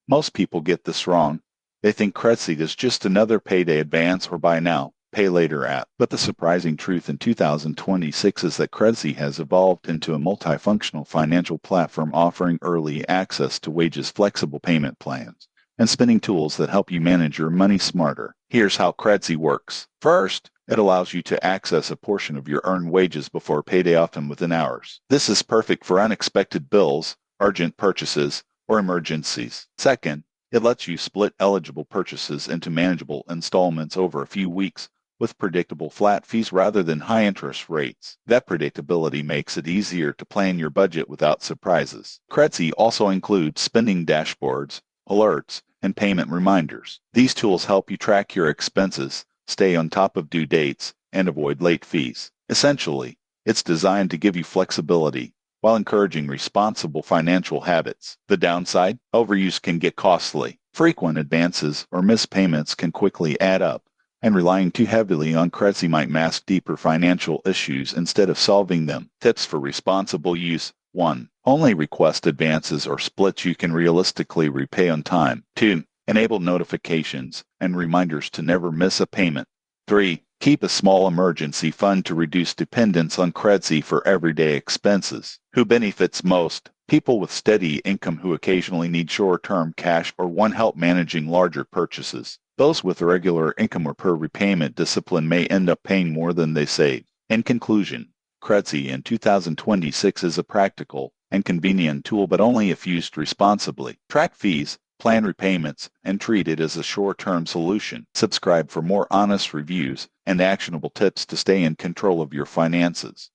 Most people get this wrong. They think Credseed is just another payday advance or buy now, pay later app. But the surprising truth in 2026 is that Credseed has evolved into a multifunctional financial platform offering early access to wages flexible payment plans and spending tools that help you manage your money smarter. Here's how Credseed works. First, it allows you to access a portion of your earned wages before payday, often within hours. This is perfect for unexpected bills, urgent purchases, or emergencies. Second, it lets you split eligible purchases into manageable installments over a few weeks with predictable flat fees rather than high interest rates. That predictability makes it easier to plan your budget without surprises. Credseed also includes spending dashboards, alerts, and payment reminders. These tools help you track your expenses, stay on top of due dates, and avoid late fees. Essentially, it's designed to give you flexibility while encouraging responsible financial habits. The downside, overuse can get costly. Frequent advances or missed payments can quickly add up, and relying too heavily on Credseed might mask deeper financial issues instead of solving them. Tips for responsible use. 1. Only request advances or splits you can realistically repay on time. 2. Enable notifications and reminders to never miss a payment. 3. Keep a small emergency fund to reduce dependence on Credseed for everyday expenses. Who benefits most? People with steady income who occasionally need short-term cash or want help managing larger purchases. Those with irregular income or poor repayment discipline may end up paying more than they save. In conclusion, Credseed in 2026 is a practical and convenient tool, but only if used responsibly. Track fees, plan repayments, and treat it as a short-term solution. Subscribe for more honest reviews and actionable tips to stay in control of your finances.